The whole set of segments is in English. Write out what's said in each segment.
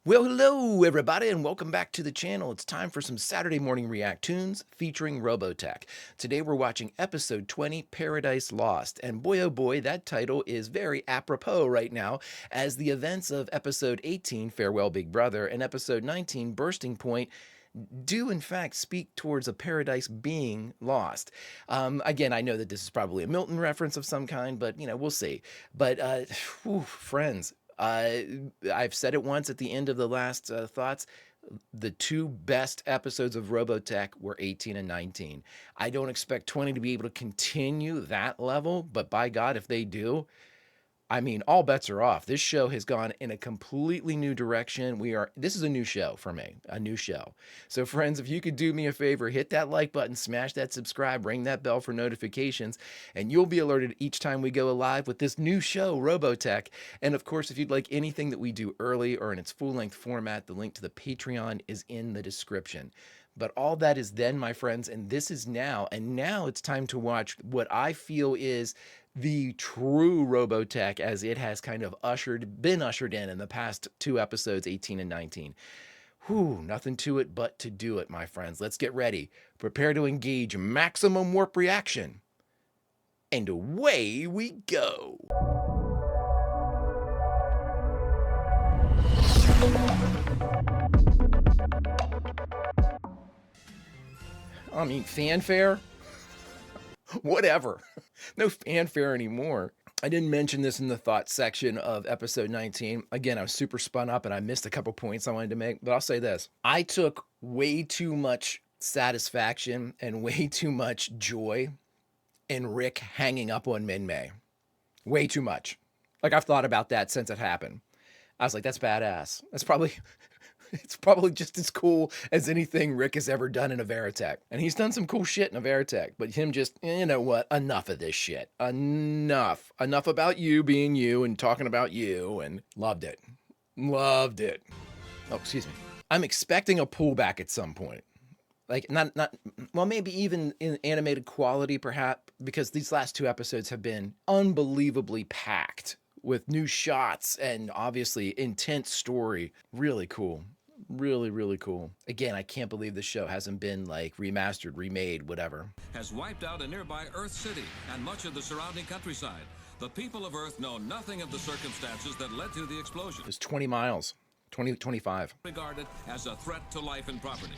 Well, hello everybody and welcome back to the channel. It's time for some Saturday morning React-TOONS featuring Robotech. Today we're watching episode 20, Paradise Lost. And boy oh boy, that title is very apropos right now as the events of episode 18, Farewell Big Brother, and episode 19, Bursting Point, do in fact speak towards a paradise being lost. Again, I know that this is probably a Milton reference of some kind, but we'll see. But friends, I've said it once at the end of the last thoughts. The two best episodes of Robotech were 18 and 19. I don't expect 20 to be able to continue that level, but by God, if they do, I mean, all bets are off. This show has gone in a completely new direction. This is a new show for me, a new show. So friends, if you could do me a favor, hit that like button, smash that subscribe, ring that bell for notifications, and you'll be alerted each time we go live with this new show, Robotech. And of course, if you'd like anything that we do early or in its full-length format, the link to the Patreon is in the description. But all that is then, my friends, and this is now. And now it's time to watch what I feel is the true Robotech as it has kind of been ushered in the past two episodes, 18 and 19. Whew, nothing to it but to do it, my friends. Let's get ready. Prepare to engage maximum warp reaction. And away we go. I mean, fanfare? Whatever. No fanfare anymore. I didn't mention this in the thoughts section of episode 19. Again, I was super spun up and I missed a couple points I wanted to make, but I'll say this. I took way too much satisfaction and way too much joy in Rick hanging up on Min-May. Way too much. Like, I've thought about that since it happened. I was like, that's badass. It's probably just as cool as anything Rick has ever done in a Veritech. And he's done some cool shit in a Veritech, but him just, you know what, enough of this shit. Enough. Enough about you being you and talking about you, and loved it. Loved it. Oh, excuse me. I'm expecting a pullback at some point. Like, well, maybe even in animated quality, perhaps, because these last two episodes have been unbelievably packed with new shots and obviously intense story. Really cool. Really, really cool. Again, I can't believe the show hasn't been like remastered, remade, whatever. Has wiped out a nearby Earth city and much of the surrounding countryside. The people of Earth know nothing of the circumstances that led to the explosion. It's 20 miles. 25. Regarded as a threat to life and property.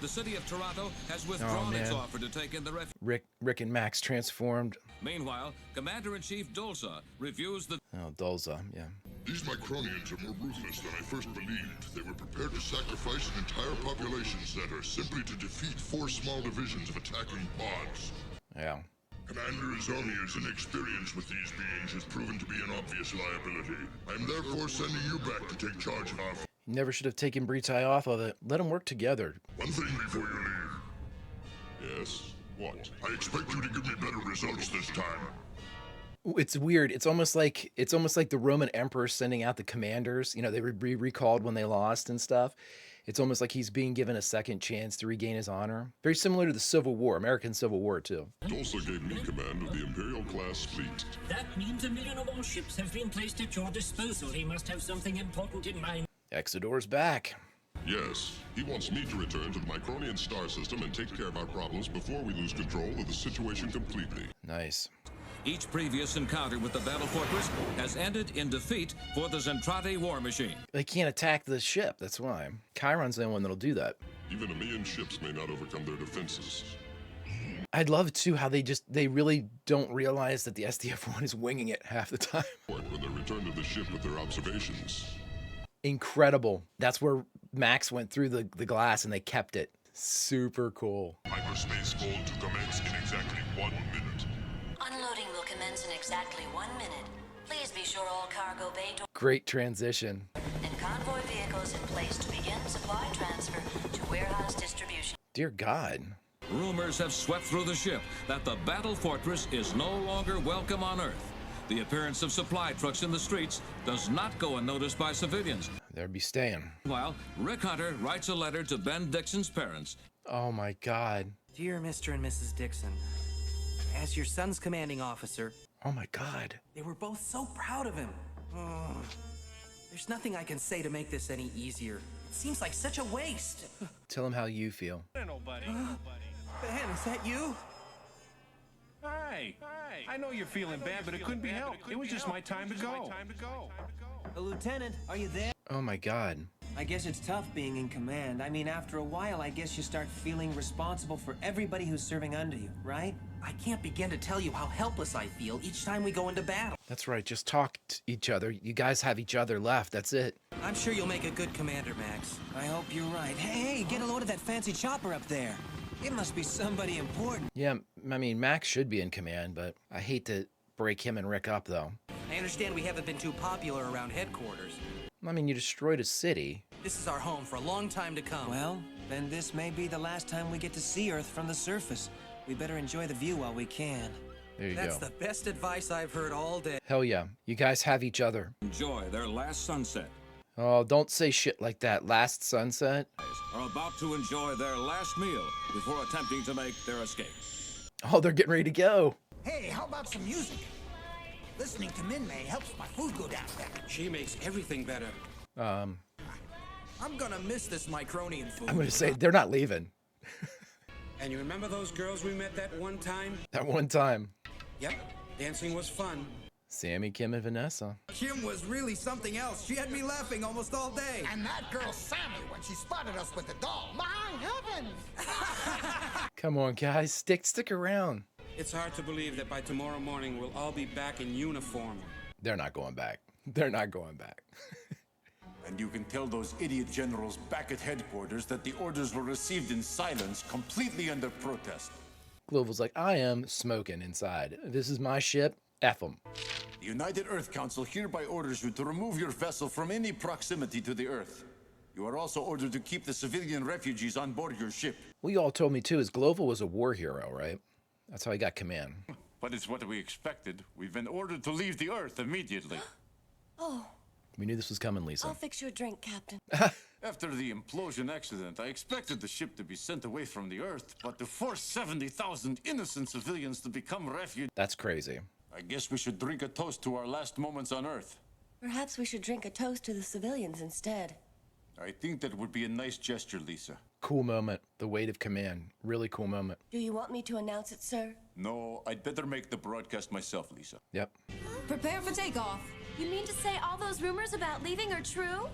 The city of Toronto has withdrawn its offer to take in the refugees. Rick and Max transformed. Meanwhile, Commander-in-Chief Dolza reviews the... Oh, Dolza, yeah. These Macronians are more ruthless than I first believed. They were prepared to sacrifice an entire population center simply to defeat 4 small divisions of attacking pods. Yeah. Commander Izonia's inexperience with these beings has proven to be an obvious liability. I am therefore sending you back to take charge of our... Never should have taken Britai off of it. Let them work together. One thing before you leave. Yes? What? I expect you to give me better results this time. It's weird. It's almost like the Roman emperor sending out the commanders. You know, they were recalled when they lost and stuff. It's almost like he's being given a second chance to regain his honor. Very similar to the Civil War, American Civil War too. Dolsa gave me command of the Imperial-class fleet. That means 1 million of our ships have been placed at your disposal. He must have something important in mind. Exodor's back. Yes, he wants me to return to the Micronian star system and take care of our problems before we lose control of the situation completely. Nice. Each previous encounter with the Battle Fortress has ended in defeat for the Zentradi war machine. They can't attack the ship, that's why. Chiron's the only one that'll do that. Even 1 million ships may not overcome their defenses. I'd love too how they really don't realize that the SDF-1 is winging it half the time. When they return to the ship with their observations. Incredible. That's where Max went through the glass and they kept it. Super cool. Hyperspace hold to commence in exactly 1 minute. Unloading will commence in exactly 1 minute. Please be sure all cargo bay doors Great transition. and convoy vehicles in place to begin supply transfer to warehouse distribution. Dear God. Rumors have swept through the ship that the Battle Fortress is no longer welcome on Earth. The appearance of supply trucks in the streets does not go unnoticed by civilians. They'd be staying. Meanwhile, Rick Hunter writes a letter to Ben Dixon's parents. Oh my God. Dear Mr. and Mrs. Dixon, as your son's commanding officer, Oh my God. they were both so proud of him. There's nothing I can say to make this any easier. It seems like such a waste. Tell him how you feel. Nobody. Ben, is that you? Hey, I know you're feeling bad, but it couldn't be helped. It was just my time to go. Lieutenant, are you there? Oh my god. I guess it's tough being in command. I mean, after a while, I guess you start feeling responsible for everybody who's serving under you, right? I can't begin to tell you how helpless I feel each time we go into battle. That's right, just talk to each other. You guys have each other left, that's it. I'm sure you'll make a good commander, Max. I hope you're right. Hey, get a load of that fancy chopper up there. It must be somebody important. Yeah, I mean, Max should be in command, but I hate to break him and Rick up, though. I understand we haven't been too popular around headquarters. I mean, you destroyed a city. This is our home for a long time to come. Well, then this may be the last time we get to see Earth from the surface. We better enjoy the view while we can. There you That's go. the best advice I've heard all day. Hell yeah, you guys have each other. Enjoy their last sunset. Oh, don't say shit like that. Last sunset? Are about to enjoy their last meal before attempting to make their escape. Oh, they're getting ready to go. Hey, how about some music? Listening to Min-May helps my food go down better. She makes everything better. I'm gonna miss this Micronian food. I'm gonna say they're not leaving. And you remember those girls we met that one time? That one time. Yep, dancing was fun. Sammy, Kim, and Vanessa. Kim was really something else. She had me laughing almost all day. And that girl Sammy, when she spotted us with the doll. My heavens! Come on, guys. Stick around. It's hard to believe that by tomorrow morning we'll all be back in uniform. They're not going back. They're not going back. And you can tell those idiot generals back at headquarters that the orders were received in silence, completely under protest. Global's like, I am smoking inside. This is my ship. F them. The United Earth Council hereby orders you to remove your vessel from any proximity to the Earth. You are also ordered to keep the civilian refugees on board your ship. What you all told me, too, is Global was a war hero, right? That's how he got command. But it's what we expected. We've been ordered to leave the Earth immediately. Oh, We knew this was coming, Lisa. I'll fix you a drink, Captain. After the implosion accident, I expected the ship to be sent away from the Earth, but to force 70,000 innocent civilians to become refugees... That's crazy. I guess we should drink a toast to our last moments on Earth. Perhaps we should drink a toast to the civilians instead. I think that would be a nice gesture, Lisa. Cool moment. The weight of command. Really cool moment. Do you want me to announce it, sir? No, I'd better make the broadcast myself, Lisa. Yep. Prepare for takeoff. You mean to say all those rumors about leaving are true?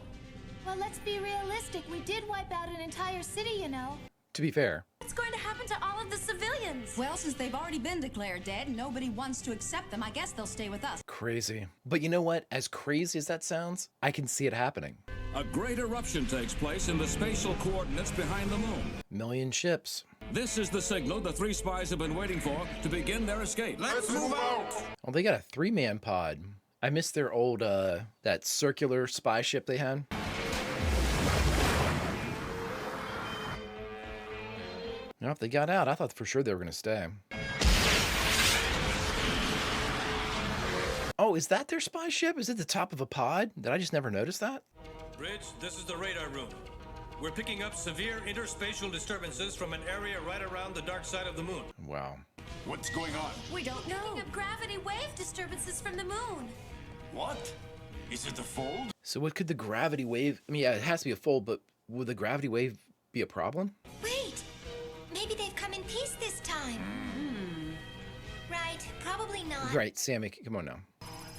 Well, let's be realistic. We did wipe out an entire city, you know. To be fair. What's going to happen to all of the civilians? Well, since they've already been declared dead and nobody wants to accept them, I guess they'll stay with us. Crazy. But you know what? As crazy as that sounds, I can see it happening. A great eruption takes place in the spatial coordinates behind the moon. Million ships. This is the signal the three spies have been waiting for to begin their escape. Let's move out! Oh, they got a 3-man pod. I missed their old, that circular spy ship they had. No, if they got out, I thought for sure they were going to stay. Oh, is that their spy ship? Is it the top of a pod? Did I just never notice that? Bridge, this is the radar room. We're picking up severe interspatial disturbances from an area right around the dark side of the moon. Wow. What's going on? We don't know. Picking up gravity wave disturbances from the moon. What? Is it a fold? So what could the gravity wave... I mean, yeah, it has to be a fold, but would the gravity wave be a problem? Wait, maybe they've come in peace this time. Right, probably not. Right, Sammy, come on now.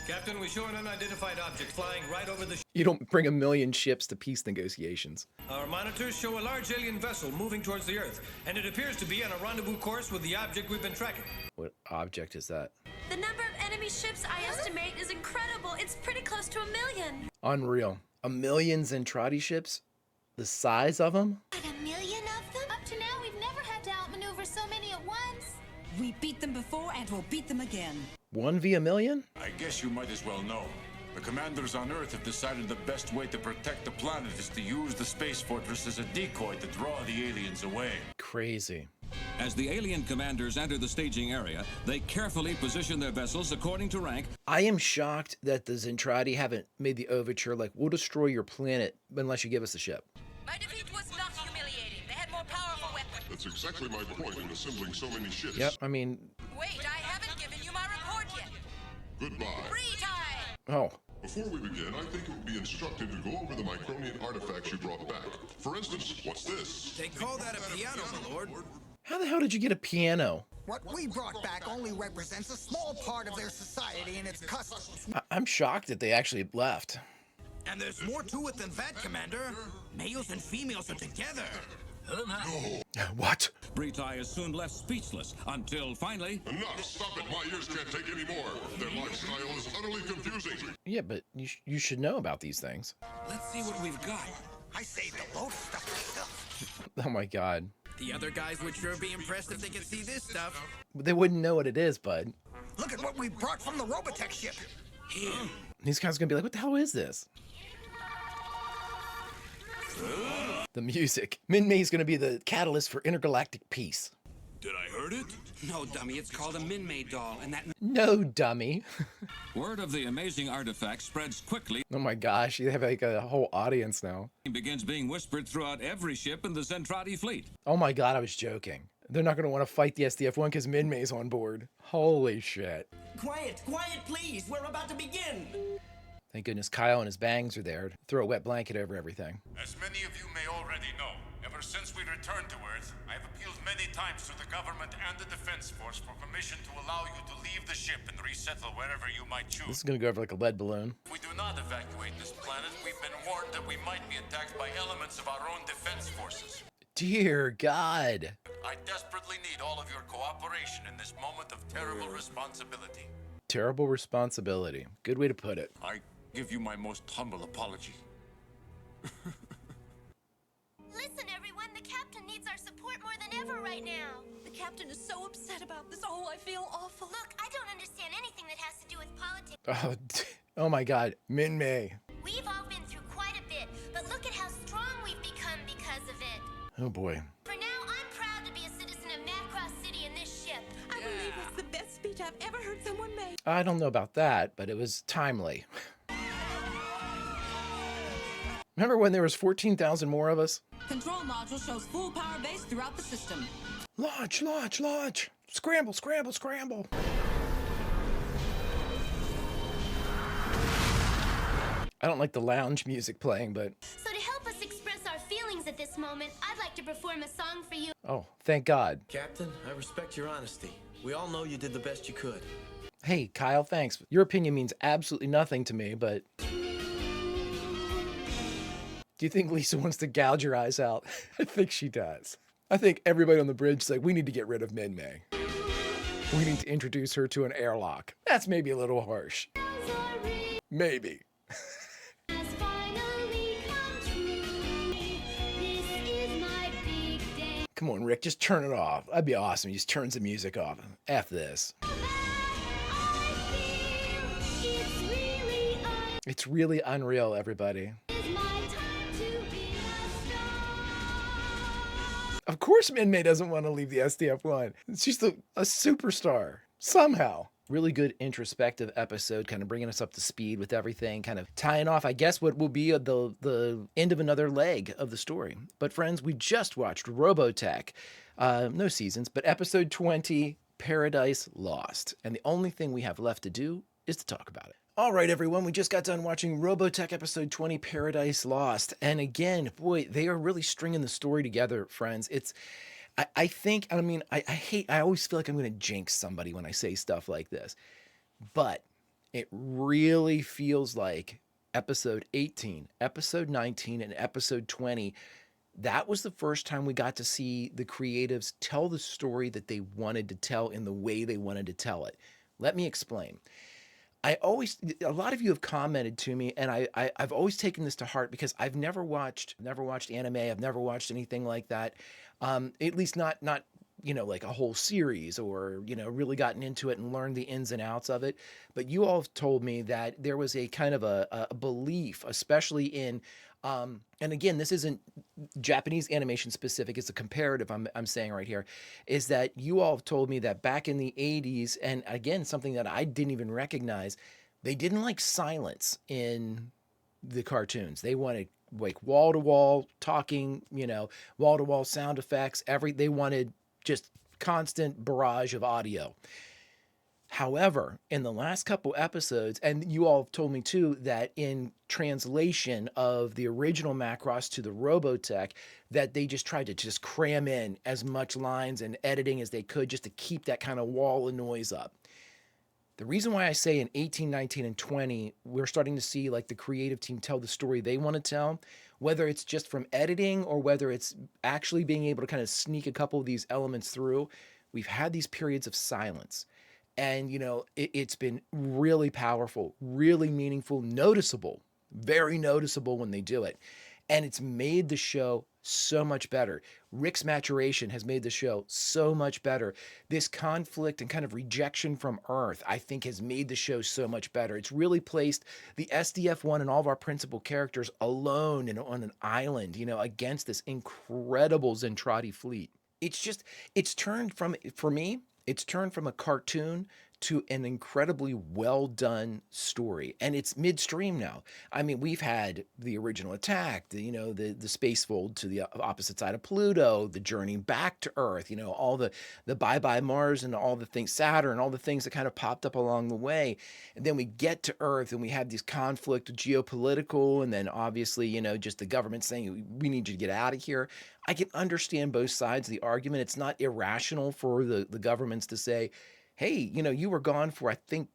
Captain, we show an unidentified object flying right over the You don't bring a million ships to peace negotiations. Our monitors show a large alien vessel moving towards the Earth, and it appears to be on a rendezvous course with the object we've been tracking. What object is that? The number of enemy ships I estimate is incredible. It's pretty close to 1 million. Unreal. 1 million Zentradi ships? The size of them? But 1 million of them? Up to now, we've never had to outmaneuver so many at once. We beat them before and we'll beat them again. 1 v. 1 million? I guess you might as well know. The commanders on Earth have decided the best way to protect the planet is to use the space fortress as a decoy to draw the aliens away. Crazy. As the alien commanders enter the staging area, they carefully position their vessels according to rank. I am shocked that the Zentradi haven't made the overture like, we'll destroy your planet unless you give us a ship. My defeat was not humiliating. They had more powerful weapons. That's exactly my point in assembling so many ships. Yep, I mean... Wait, I haven't given you my report yet. Goodbye. Free time! Oh. Before we begin, I think it would be instructive to go over the Micronian artifacts you brought back. For instance, what's this? They call that a piano, my lord. How the hell did you get a piano? What we brought back only represents a small part of their society and its customs. I'm shocked that they actually left. And there's more to it than that, Commander. Males and females are together. Oh my. What? Bretai is soon left speechless until finally... Enough! Stop it! My ears can't take any more. Their lifestyle is utterly confusing. Yeah, but you should know about these things. Let's see what we've got. I saved a load of stuff myself. Oh my god. The other guys would sure be impressed if they could see this stuff. They wouldn't know what it is, bud. Look at what we brought from the Robotech ship. Here. These guys are gonna be like, what the hell is this? The music. Min-May's gonna be the catalyst for intergalactic peace. Did I heard it? No, dummy, it's called a Min-May doll, and that... No, dummy. Word of the amazing artifact spreads quickly. Oh my gosh, you have like a whole audience now. It begins being whispered throughout every ship in the Zentradi fleet. Oh my god, I was joking. They're not gonna want to fight the SDF-1 because Min-May's on board. Holy shit. Quiet, please. We're about to begin. Thank goodness Kyle and his bangs are there to throw a wet blanket over everything. As many of you may already know, ever since we returned to Earth, I have appealed many times to the government and the Defense Force for permission to allow you to leave the ship and resettle wherever you might choose. This is gonna go over like a lead balloon. If we do not evacuate this planet, we've been warned that we might be attacked by elements of our own defense forces. Dear God. I desperately need all of your cooperation in this moment of terrible responsibility. Terrible responsibility. Good way to put it. I give you my most humble apology. Listen, everyone, the captain needs our support more than ever right now. The captain is so upset about this. Oh, I feel awful. Look, I don't understand anything that has to do with politics. Oh my God, Min-May. We've all been through quite a bit, but look at how strong we've become because of it. Oh boy. For now, I'm proud to be a citizen of Macross City in this ship. I believe it's the best speech I've ever heard someone make. I don't know about that, but it was timely. Remember when there was 14,000 more of us? Control module shows full power base throughout the system. Launch, launch, launch. Scramble, scramble, scramble. I don't like the lounge music playing, but... So to help us express our feelings at this moment, I'd like to perform a song for you. Oh, thank God. Captain, I respect your honesty. We all know you did the best you could. Hey, Kyle, thanks. Your opinion means absolutely nothing to me, but... Do you think Lisa wants to gouge your eyes out? I think she does. I think everybody on the bridge is like, we need to get rid of Min-May. We need to introduce her to an airlock. That's maybe a little harsh. Maybe. Come on, Rick, just turn it off. That'd be awesome. He just turns the music off. F this. It's really unreal, everybody. Of course Min-May doesn't want to leave the SDF-1. She's a superstar. Somehow. Really good introspective episode, kind of bringing us up to speed with everything, kind of tying off, I guess, what will be the end of another leg of the story. But friends, we just watched Robotech. No seasons, but episode 20, Paradise Lost. And the only thing we have left to do is to talk about it. All right, everyone, we just got done watching Robotech episode 20, Paradise Lost. And again, boy, they are really stringing the story together, friends. I think, I mean, I always feel like I'm going to jinx somebody when I say stuff like this. But it really feels like episode 18, episode 19, and episode 20, that was the first time we got to see the creatives tell the story that they wanted to tell in the way they wanted to tell it. Let me explain. A lot of you have commented to me, and I've always taken this to heart because I've never watched anime. I've never watched anything like that. At least not, you know, like a whole series or, you know, really gotten into it and learned the ins and outs of it. But you all have told me that there was a kind of a belief, especially in, and again, this isn't Japanese animation specific, it's a comparative I'm saying right here, is that you all have told me that back in the 80s, and again, something that I didn't even recognize, they didn't like silence in the cartoons. They wanted like wall-to-wall talking, you know, wall-to-wall sound effects, they wanted just constant barrage of audio. However, in the last couple episodes, and you all have told me too, that in translation of the original Macross to the Robotech, that they just tried to just cram in as much lines and editing as they could just to keep that kind of wall of noise up. The reason why I say in 18, 19, and 20, we're starting to see like the creative team tell the story they want to tell, whether it's just from editing or whether it's actually being able to kind of sneak a couple of these elements through. We've had these periods of silence. And, it's been really powerful, really meaningful, noticeable, very noticeable when they do it. And it's made the show so much better. Rick's maturation has made the show so much better. This conflict and kind of rejection from Earth, I think, has made the show so much better. It's really placed the SDF-1 and all of our principal characters alone and on an island, against this incredible Zentradi fleet. It's turned from, for me, it's turned from a cartoon to an incredibly well done story, and it's midstream now. I mean, we've had the original attack, the space fold to the opposite side of Pluto, the journey back to Earth, all the bye bye Mars and all the things, Saturn, all the things that kind of popped up along the way, and then we get to Earth and we have these conflict, geopolitical, and then obviously just the government saying we need you to get out of here. I can understand both sides of the argument. It's not irrational for the governments to say, hey, you were gone for, I think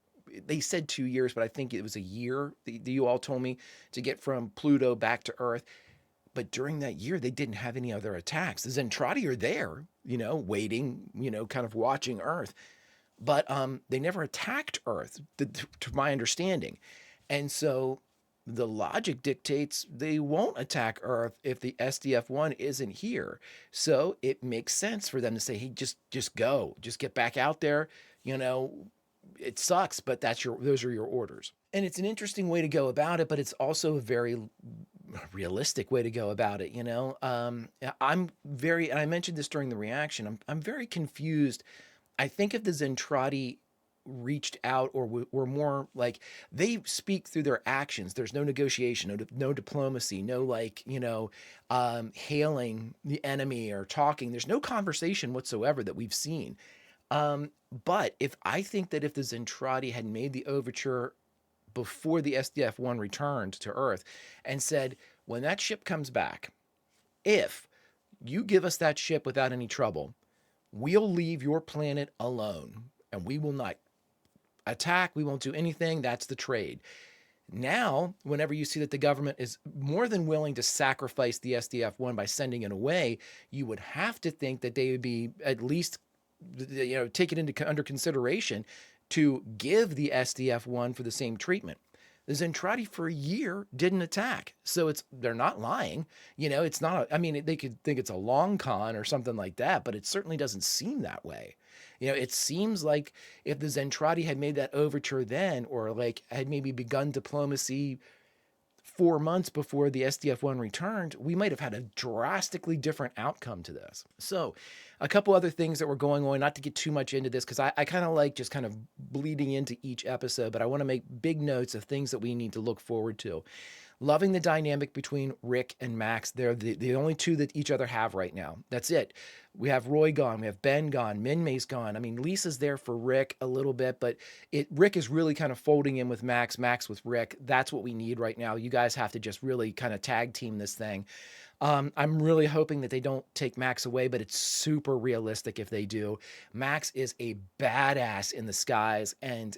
they said 2 years, but I think it was a year that you all told me to get from Pluto back to Earth. But during that year, they didn't have any other attacks. The Zentradi are there, waiting, kind of watching Earth. But they never attacked Earth, to my understanding. And so the logic dictates they won't attack Earth if the SDF-1 isn't here. So it makes sense for them to say, hey, just go, just get back out there. It sucks, but those are your orders. And it's an interesting way to go about it, but it's also a very realistic way to go about it. I'm very, and I mentioned this during the reaction, I'm very confused. I think if the Zentradi reached out or were more like, they speak through their actions. There's no negotiation, no diplomacy, no hailing the enemy or talking. There's no conversation whatsoever that we've seen. But I think that if the Zentradi had made the overture before the SDF-1 returned to Earth and said, when that ship comes back, if you give us that ship without any trouble, we'll leave your planet alone and we will not attack, we won't do anything. That's the trade. Now, whenever you see that the government is more than willing to sacrifice the SDF-1 by sending it away, you would have to think that they would be at least, take it under consideration to give the SDF-1 for the same treatment. The Zentradi for a year didn't attack. So they're not lying. It's not, they could think it's a long con or something like that, but it certainly doesn't seem that way. It seems like if the Zentradi had made that overture then, or had maybe begun diplomacy 4 months before the SDF-1 returned, we might have had a drastically different outcome to this. So a couple other things that were going on, not to get too much into this, because I kind of like just kind of bleeding into each episode, but I want to make big notes of things that we need to look forward to. Loving the dynamic between Rick and Max. They're the only two that each other have right now. That's it. We have Roy gone. We have Ben gone. Min-May's gone. Lisa's there for Rick a little bit, but Rick is really kind of folding in with Max, Max with Rick. That's what we need right now. You guys have to just really kind of tag team this thing. I'm really hoping that they don't take Max away, but it's super realistic if they do. Max is a badass in the skies, and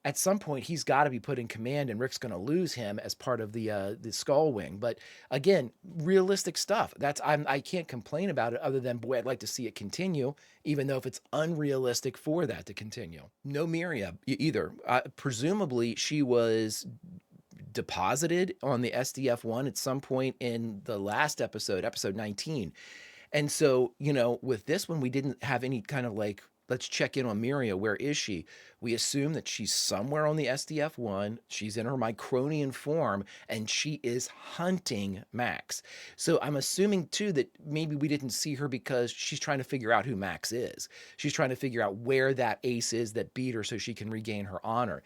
at some point he's got to be put in command, and Rick's going to lose him as part of the Skull Wing. But again, realistic stuff. I can't complain about it, other than, boy, I'd like to see it continue, even though if it's unrealistic for that to continue. No Miria either. Presumably she was deposited on the SDF-1 at some point in the last episode 19. And so, with this one, we didn't have any kind of let's check in on Miria. Where is she? We assume that she's somewhere on the SDF-1. She's in her Micronian form, and she is hunting Max. So I'm assuming, too, that maybe we didn't see her because she's trying to figure out who Max is. She's trying to figure out where that ace is that beat her so she can regain her honor.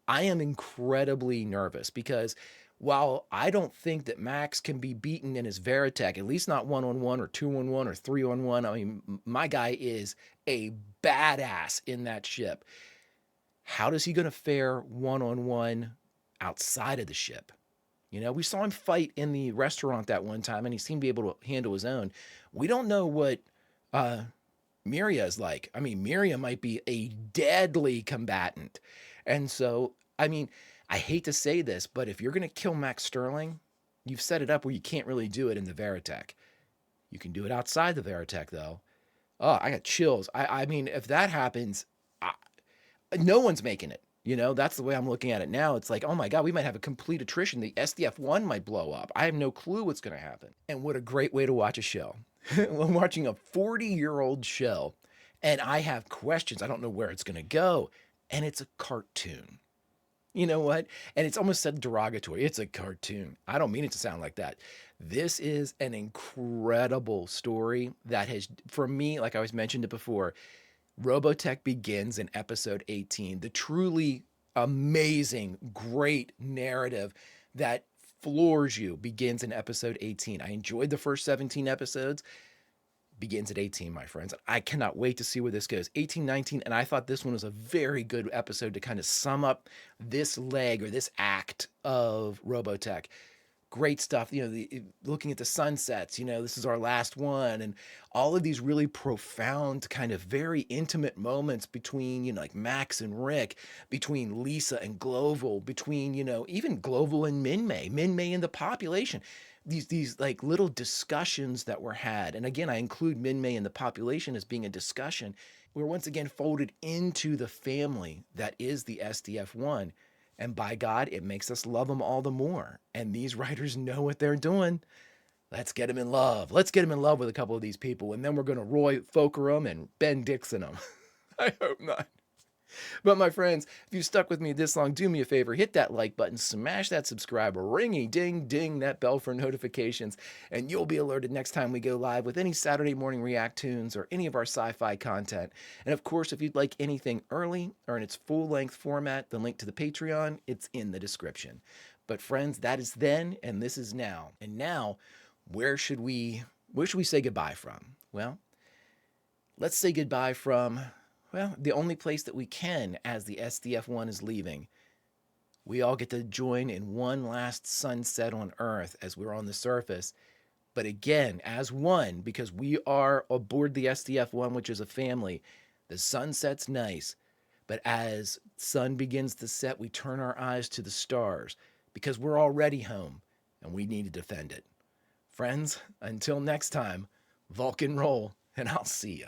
I am incredibly nervous because while I don't think that Max can be beaten in his Veritech, at least not 1-on-1 or 2-on-1 or 3-on-1. I mean, my guy is a badass in that ship. How is he going to fare 1-on-1 outside of the ship? You know, we saw him fight in the restaurant that one time, and he seemed to be able to handle his own. We don't know what Miria is like. I mean, Miria might be a deadly combatant. And so, I mean, I hate to say this, but if you're going to kill Max Sterling, you've set it up where you can't really do it in the Veritech. You can do it outside the Veritech, though. Oh, I got chills. I mean, if that happens, no one's making it. You know, that's the way I'm looking at it now. It's like, oh my God, we might have a complete attrition. The SDF-1 might blow up. I have no clue what's going to happen. And what a great way to watch a show. I'm watching a 40-year-old show, and I have questions. I don't know where it's going to go. And it's a cartoon. You know what? And it's almost said derogatory. It's a cartoon. I don't mean it to sound like that. This is an incredible story that has, for me, like I was mentioned it before, Robotech begins in episode 18. The truly amazing, great narrative that floors you begins in episode 18. I enjoyed the first 17 episodes. Begins at 18, my friends. I cannot wait to see where this goes. 18, 19, and I thought this one was a very good episode to kind of sum up this leg or this act of Robotech. Great stuff, you know, looking at the sunsets, you know, this is our last one, and all of these really profound, kind of very intimate moments between, you know, like Max and Rick, between Lisa and Global, between, you know, even Global and Min-May and the population. These like little discussions that were had. And again, I include Min-May and the population as being a discussion. We're once again folded into the family that is the SDF-1. And by God, it makes us love them all the more. And these writers know what they're doing. Let's get them in love. Let's get them in love with a couple of these people. And then we're going to Roy Fokker them and Ben Dixon them. I hope not. But my friends, if you've stuck with me this long, do me a favor, hit that like button, smash that subscribe, ringy ding ding that bell for notifications, and you'll be alerted next time we go live with any Saturday morning React Tunes or any of our sci-fi content. And of course, if you'd like anything early or in its full-length format, the link to the Patreon, it's in the description. But friends, that is then, and this is now. And now, where should we say goodbye from? Well, let's say goodbye from, well, the only place that we can as the SDF-1 is leaving. We all get to join in one last sunset on Earth as we're on the surface. But again, as one, because we are aboard the SDF-1, which is a family, the sunset's nice. But as sun begins to set, we turn our eyes to the stars because we're already home and we need to defend it. Friends, until next time, Vulcan roll, and I'll see you.